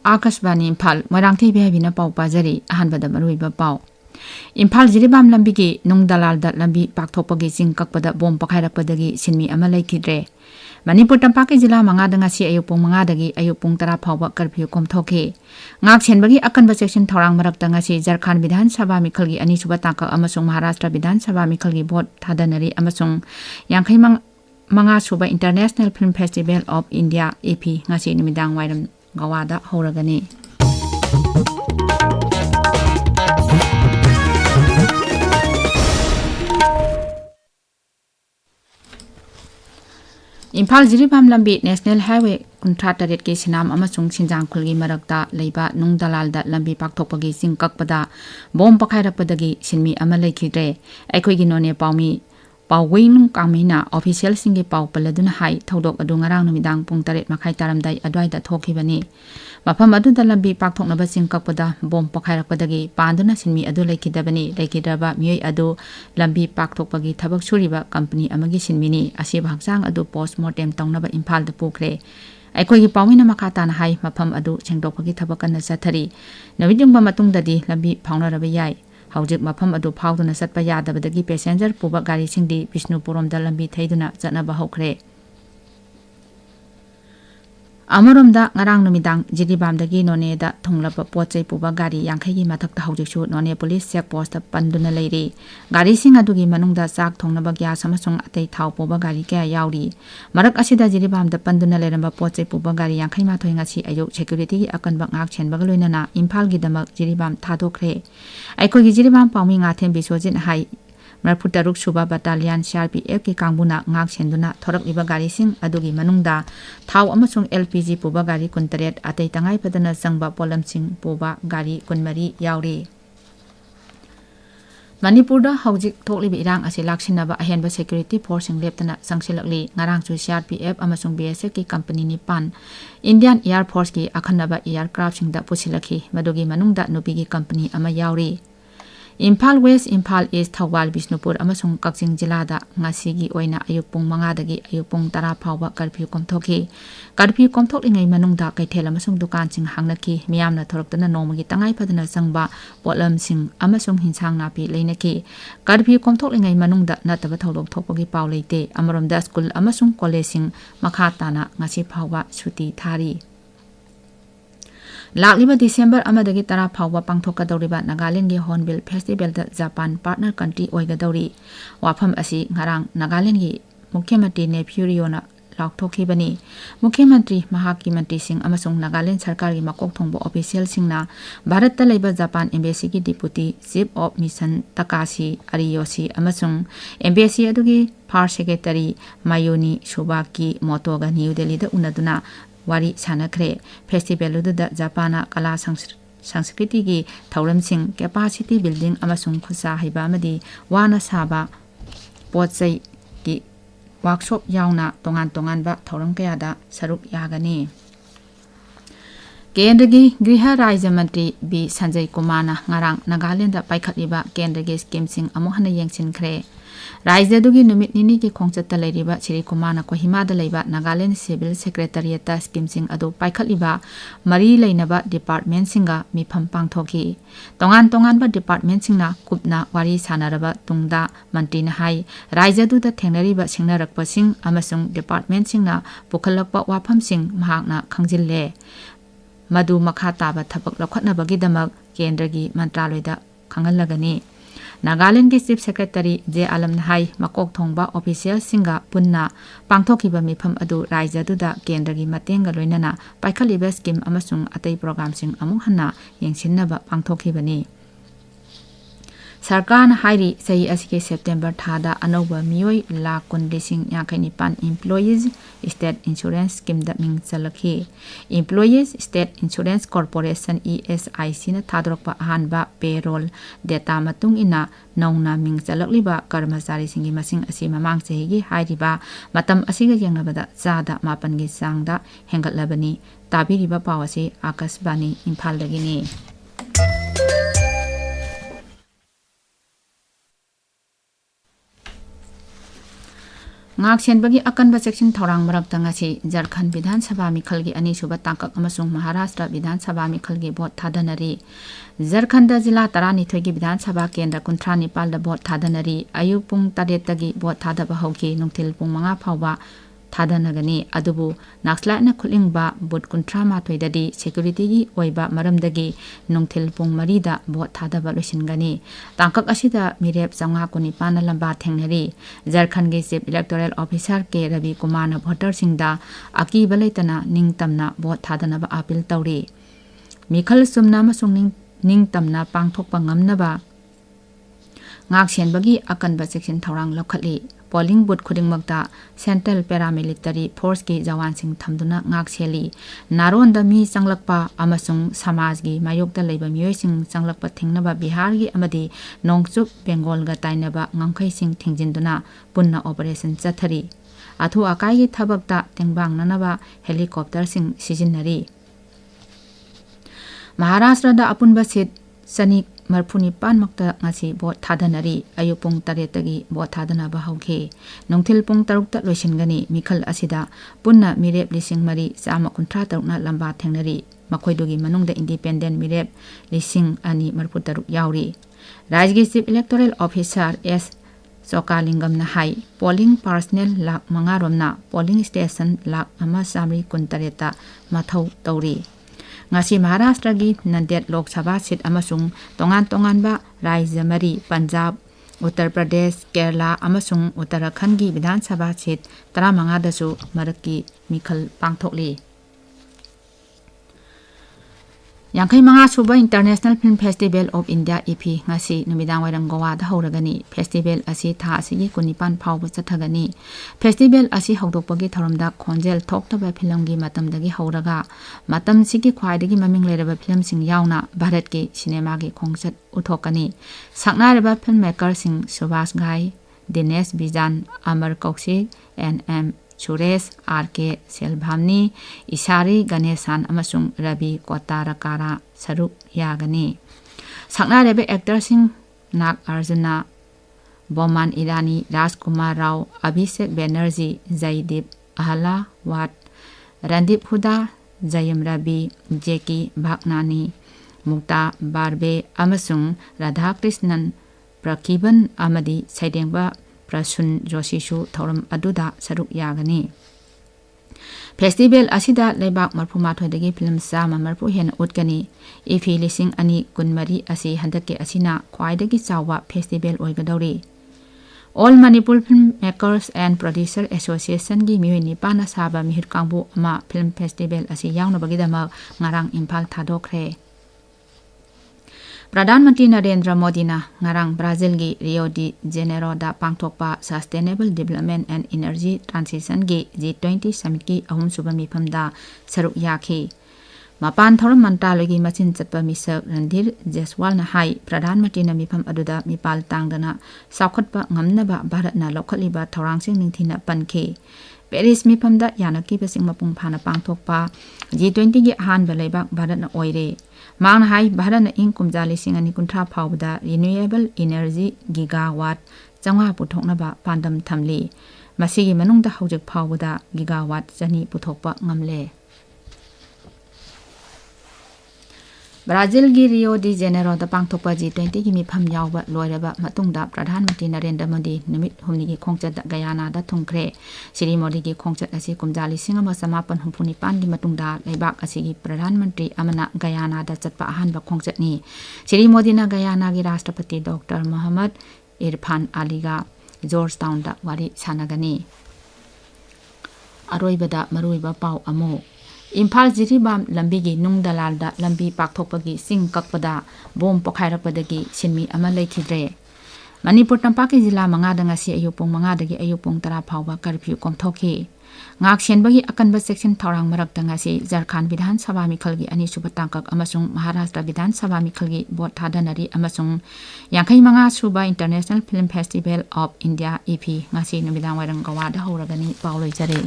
Akashvani Imphal Moirangthem Ibehaibi Pau Pajari Ahanbada Maruiba Pau Imphal Jiribam Lambigi Nung Dalal da Lambi Pakthokpagi Ching Kakpada Bom Pakhairakpadagi Sinmi ama Leikidre Manipur Tampaki Jila Mangada ngasi ayupung mangadagi ayupung 10 phawba curfew komthoke ngak chenbagi akanba section thorang marakta ngasi Jharkhand Vidhan Sabha Mikhalgi ani suba tangka amasung Maharashtra Vidhan Sabha Mikhalgi vote thadanari amasung yangkhai manga suba International Film Festival of India AP ngasi numidang wairam gawada horagani Imphal Jiribam Lambi National Highway Kuntrataret ke Sinam amasung Sinjang Khulgi marakta leiba Nung Dalal da Lambi Pakthokpagi Ching Kakpada Bom Pakhairakpadagi Sinmi ama Leikidre Aikhoigi None Paumi Pawing Nung Kamina official singi Pau Paladuna Hai Thodok adu ngarang numidang pung 8 makhai taramdai adwaida thokibani Mafam aduda Lambi Pakthoknaba Ching Kakpada Bom Pakhairakpadagi Panduna Sinmi adu Leikidabani Leikidraba Miyoi adu Lambi Pakthokpagi Thabak Suriba company amagi sinmini asiba hakjang adu postmortem tongnaba Imphal da pukre Aikhoigi pawina makhatana hai mafam adu chengdokpagi thabakana sathari navidungba matungdadi Lambi phaunaraba yai Haujik mafam adu phauduna satpa yadabadagi passenger puba gari singdi Bishnupuromda Lambi thaiduna chatnaba hokre Amaromda ngarang numidang Jiribamdagi Noneda thunglaba pochai puba gari yangkhaigi mathakta haujiksu None police checkpost ta panduna leiri gari sing adugi manungda chak thongnaba gas amasung atei thau puba gari kya yauri marak asida Jiribamda panduna leramba pochai puba gari yangkhai mathoi ngasi ayu security gi akanba ngak chenbaga loinana Imphal gi damak Jiribam thadokre Aikhoigi Jiribam paumi ngathem bisojin hai Marputaruk Suba Battalion CRPF ki kangbuna ngak chenduna thorak liba gari sing adugi manungda thau amasung LPG puba gari 18 atei tangai padana sangba polam sing puba gari 13 yauri Manipurda haujik thoklibi irang ase laksinaba ahenba security force sing leptana sangsilakli ngarang chu CRPF amasung BSF ki company ni pan Indian Air Force ki akhanaba aircraft sing da pusilakhi madugi manungda nupi ki company ama yauri Imphal West, Imphal East, Thawal, Bishnupur, amasung Kakching Jilada ngasigi oina ayupung mangadagi ayupung 10 phawba curfew komthoki curfew komthoklingai manungda kaithel amasung dukan sing hangnaki miyamna thoraktana nomagi tangai padana sangba potlam sing amasung hinsang napi leinaki curfew komthoklingai manungda nataba tholok thokpagi paw leite amaromda school amasung college sing makha tana ngasi phawba suti thari Lakliba December amadagi 10 phawba pangthokadawriba Nagaland gi Hornbill Festival da Japan partner country oigadawri wafam asi ngarang Nagaland gi Mukhyamantri Nephyuriona laukthokibani Mukhyamantri Mahaki Mantri Singh amasung Nagaland sarkar gi makok thongbo official singna Bharat ta leiba Japan embassy gi deputy chief of mission Takashi Ariyoshi amasung embassy adugi first secretary Mayoni Shubaki Motoga New Delhi da unaduna Wari Sanakre Festival da Japana Kala Sanskriti gi Thauram Singh capacity building amasung khusa haiba amadi wana saba potsai gi workshop yauna tongan ba thauram kayada saruk yagani Kendragi Griha Rajya Mantri B Sanjay Kumana ngarang Nagaland da paikhatliba Kendragi scheme sing amu hana yengsinkhre Rajya dugi numit nini ki khongchatta leiriba Sri Kumana Kohima da leiba Nagaland Civil Secretariat ta scheme sing adu paikhatliba mari leinaba department singa mifam pangthoki tongan ba department singna kupna wari sanaraba tungda mantri na hai Rajya du da thengnariba singnarakpa sing amasung department singna pukhalakpa wafam sing mahakna khangjille Madu makha taba thabak lakhatnabagi damak Kendragi Mantraloida khangalagani Nagaland ki Chief Secretary J. Alam Nahai makok thongba official singa punna pangthokiba mifam adu Rajya duda Kendragi matenga loinana paikhaliba scheme amasung atei program sing amung hanna yengsinnaba pangthokibani Sarkar hairi sahi asike September thada anauba miyoi lakh 1,59 employees state insurance scheme da ming chalakhi employees state insurance corporation ESIC na thadrokpa ahanba payroll data matung ina nauna ming chalakliba karmachari singi masing asi mamang chahi gi hairiba matam asiga yengnabada chada 8 gi changda hengatlabani tabiriba pawasi Akashvani Imphal dagini ngak senbagi akanba section thorang marak tangasi Jharkhand Vidhan Sabha mikhalgi ani suba tangkak amasung Maharashtra Vidhan Sabha mikhalgi bot thadanari Jharkhand jila tarani thogi Vidhan Sabha kendra kuntrani palda bot thadanari ayuk pung taretagi bot thadaba hauki nungtil pung manga phawba thadanagani adubu nakslaina khulingba bot kuntra ma thoidadi security gi oiba maramdagi nungtil pung marida bot thadaba loisingani tangkak asida mirep janga kuni pana lamba thengnari Jharkhand ge chief electoral officer ke Ravi Kumar na voter singda aki balaitana ningtamna bot thadanaba appeal tawri mikhal sumna masung ningtamna pangthokpa ngamnaba ngak senbagi akanba section thorang lokhatli polling booth khudingmakta central paramilitary force ki jawan sing thamduna ngak seli naron da mi changlakpa amasung samaj gi mayokta leiba mioi sing changlakpa thingnaba Bihar gi amadi nongchup Bengal ga tainaba ngangkhai sing thingjinduna punna operation chathari athu akai gi thabakta tengbang nanaba helicopter sing sijinnari Maharashtra da apunba sit sani marphuni pan makta ngasi bot thadanari ayupung taretagi bot thadanaba hauke nongthil pung tarukta loisingani mikhal asida punna mirep lising mari chama kunthra tarukna lamba thengnari makhoidogi manungda independent mirep lising ani marphu taruk yauri Rajgi chief electoral officer S Sokalingam na hai polling personnel lak mangaromna polling station lak ama samri kuntareta mathau tauri ngasi Maharashtra gi Nandet Lok Sabha seat amasung tongan ba Rajya mari Punjab Uttar Pradesh Kerala amasung Uttarakhand gi Vidhan Sabha seat 35 dasu maraki mikhal pangthokli Yankai Manga Suba International Film Festival of India EP ngasi numidang wairang Goa da hauragani festival asi tha asigi kunipan phawba chathagani festival asi hawdokpagi thoramda khonjel thoktaba film gi matamdagi hauraga matam sigi khwaidagi maming leraba film sing yauna Bharat ki cinema gi khongchat uthokani saknareba filmmaker sing Subhash Ghai Dinesh Bijan Amar Kaushik NM Suresh RK Selbhamni Isari Ganesan amasung Ravi Kotarakara saruk yagani saknarebe actor sing Nag Arjuna Boman Irani Rajkumar Rao Abhishek Banerjee Jaideep Ahala Wat Randip Huda Jayam Ravi Jeki Bhagnani Mukta Barbe amasung Radha Krishnan Prakiban amadi Saidengba Prasun Joshishu Thoram Aduda Saruk Yagani Festival asida lebak marphuma thodagi film sama marphu hen utgani ifi lising ani kunmari asi handake asina khwaidagi chawa festival oigadori All Manipur Film Makers and Producer Association gi miuni pana saba mihir kangbu ama film festival asi yauna bagidama ngarang Imphal thadokre Pradhan Mantri Narendra Modi na ngarang Brazil gi Rio de Janeiro da pangthokpa Sustainable Development and Energy Transition gi G20 Summit gi ahum suba mifam da saruk yakhi Mapan thoram mantralogi machin chatpa misak Randhir Jaiswal na hai Pradhan Mantri na mifam aduda mipal tangdana saukhatpa ngamnaba Bharat na lokhaliba thorangsing ningthina pankhe Paris mifam da yanaki basing mapung phana pangthokpa G20 gi ahanba leibak Bharat na oire Mang hai Bharat na ing kumjali singani kuntra phawda renewable energy gigawatt changwa puthoknaba pandam thamli masigi manungda hawjak phawda gigawatt jani puthokpa ngamle Brazil gi Rio de Janeiro da pangthokpa G20 gi mifam yawba loiraba matungda Pradhan Mantri Narendra Modi numit humni gi khongchat da Guyana da thungkhre Shri Modi gi khongchat asi kumjali singama samapan humpuni pan gi matungda leibak asi gi Pradhan Mantri amana Guyana da chatpa ahanba khongchat ni Shri Modi na Guyana gi Rashtrapati Dr. Muhammad Irfan Ali ga Georgetown da wari sanagani aroibada maruiba pau amo Imphal Jiribam Lambigi Nung Dalalda Lambi Paktokpagi Sing Kakpada Bom Pokhairappadagi Sinmi ama leithidre Manipur Tampaki Jila mangada ngasi ayupung mangadagi ayupung tara phawba curfew komthokhi ngak senbagi akanba section thorang marakta ngasi Jharkhand Vidhan Sabha mikhalgi ani suba tangkak amasung Maharashtra Vidhan Sabha mikhalgi bot thadanari amasung 25 suba International Film Festival of India EP ngasi numidang wairang Goa da hauragani pauloi jare